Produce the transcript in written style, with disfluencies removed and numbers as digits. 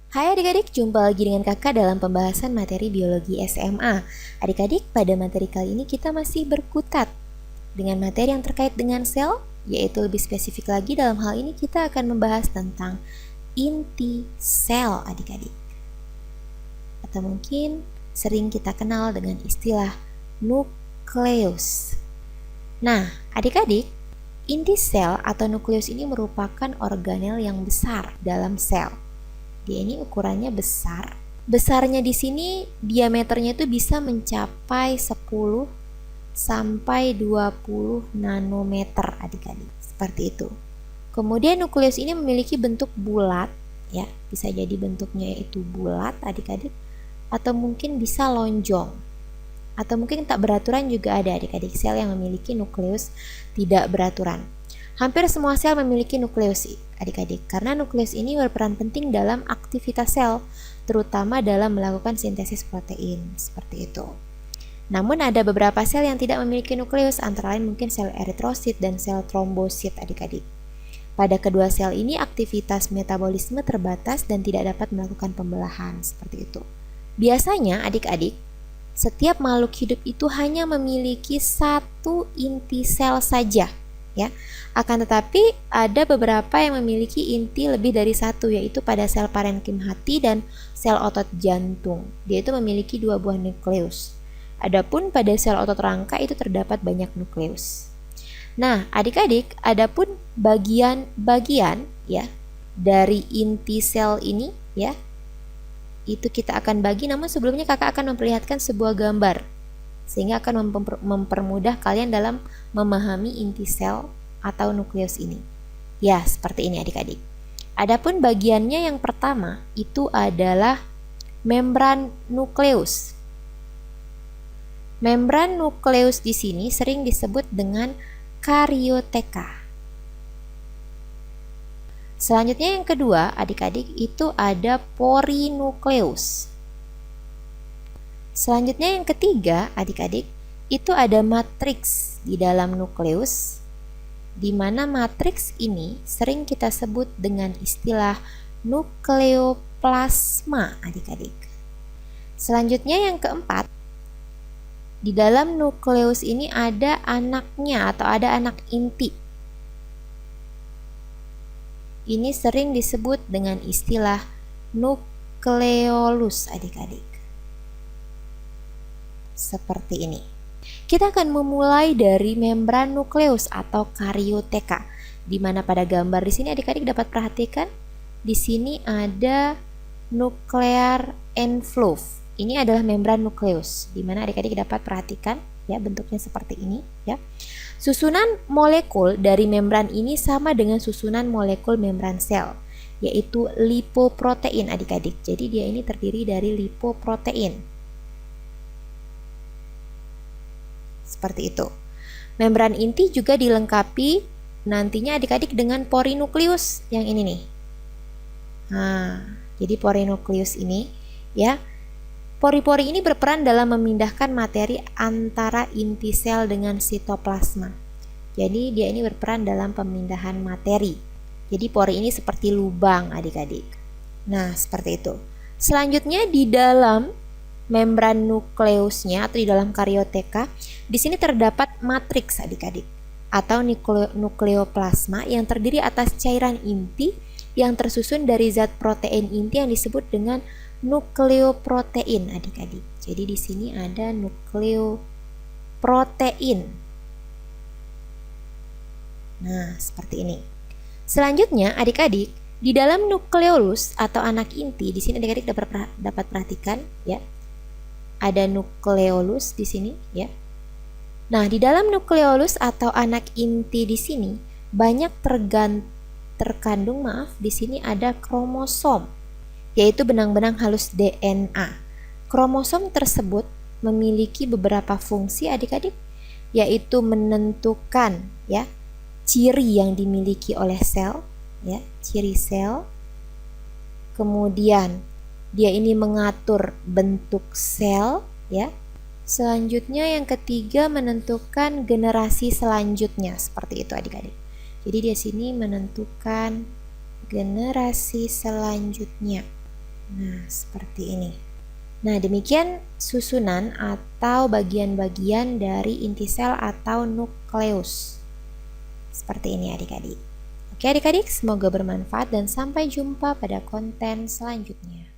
Hai adik-adik, jumpa lagi dengan kakak dalam pembahasan materi biologi SMA. Adik-adik, pada materi kali ini kita masih berkutat dengan materi yang terkait dengan sel, yaitu lebih spesifik lagi dalam hal ini kita akan membahas tentang inti sel adik-adik. Atau mungkin sering kita kenal dengan istilah nukleus. Nah, adik-adik, inti sel atau nukleus ini merupakan organel yang besar dalam sel. Dia ini ukurannya besar. Besarnya di sini diameternya itu bisa mencapai 10 sampai 20 nanometer adik-adik. Seperti itu. Kemudian nukleus ini memiliki bentuk bulat, ya. Bisa jadi bentuknya itu bulat adik-adik, atau mungkin bisa lonjong. Atau mungkin tak beraturan juga ada adik-adik, sel yang memiliki nukleus tidak beraturan. Hampir semua sel memiliki nukleus adik-adik, karena nukleus ini berperan penting dalam aktivitas sel, terutama dalam melakukan sintesis protein, seperti itu. Namun ada beberapa sel yang tidak memiliki nukleus, antara lain mungkin sel eritrosit dan sel trombosit adik-adik. Pada kedua sel ini aktivitas metabolisme terbatas dan tidak dapat melakukan pembelahan, seperti itu. Biasanya adik-adik, setiap makhluk hidup itu hanya memiliki satu inti sel saja, ya. Akan tetapi ada beberapa yang memiliki inti lebih dari satu, yaitu pada sel parenkim hati dan sel otot jantung. Dia itu memiliki 2 buah nukleus. Adapun pada sel otot rangka itu terdapat banyak nukleus. Nah, adik-adik, adapun bagian-bagian ya dari inti sel ini ya, itu kita akan bagi, namun sebelumnya kakak akan memperlihatkan sebuah gambar sehingga akan mempermudah kalian dalam memahami inti sel atau nukleus ini. Ya, seperti ini adik-adik. Adapun bagiannya yang pertama itu adalah membran nukleus. Membran nukleus di sini sering disebut dengan karioteka. Selanjutnya yang kedua, adik-adik, itu ada porinukleus. Selanjutnya yang ketiga, adik-adik, itu ada matriks di dalam nukleus, di mana matriks ini sering kita sebut dengan istilah nukleoplasma adik-adik. Selanjutnya yang keempat, di dalam nukleus ini ada anaknya atau ada anak inti. Ini sering disebut dengan istilah nukleolus adik-adik. Seperti ini. Kita akan memulai dari membran nukleus atau karioteka, di mana pada gambar di sini adik-adik dapat perhatikan, di sini ada nuclear envelope. Ini adalah membran nukleus, di mana adik-adik dapat perhatikan ya bentuknya seperti ini ya. Susunan molekul dari membran ini sama dengan susunan molekul membran sel, yaitu lipoprotein adik-adik. Jadi dia ini terdiri dari lipoprotein. Seperti itu. Membran inti juga dilengkapi nantinya adik-adik dengan porinukleus yang ini nih. Nah, jadi porinukleus ini ya. Pori-pori ini berperan dalam memindahkan materi antara inti sel dengan sitoplasma. Jadi dia ini berperan dalam pemindahan materi. Jadi pori ini seperti lubang adik-adik. Nah, seperti itu. Selanjutnya di dalam membran nukleusnya atau di dalam karioteka, di sini terdapat matriks adik-adik atau nukleoplasma yang terdiri atas cairan inti yang tersusun dari zat protein inti yang disebut dengan nukleoprotein adik-adik. Jadi di sini ada nukleoprotein. Nah, seperti ini. Selanjutnya adik-adik, di dalam nukleolus atau anak inti, di sini adik-adik dapat perhatikan ya. Ada nukleolus di sini ya. Nah, di dalam nukleolus atau anak inti di sini banyak terkandung di sini ada kromosom, yaitu benang-benang halus DNA. Kromosom tersebut memiliki beberapa fungsi adik-adik, yaitu menentukan ya ciri yang dimiliki oleh sel ya, ciri sel. Kemudian dia ini mengatur bentuk sel ya. Selanjutnya yang ketiga menentukan generasi selanjutnya, seperti itu adik-adik. Jadi di sini menentukan generasi selanjutnya. Nah, seperti ini. Nah, demikian susunan atau bagian-bagian dari inti sel atau nukleus. Seperti ini adik-adik. Oke adik-adik, semoga bermanfaat dan sampai jumpa pada konten selanjutnya.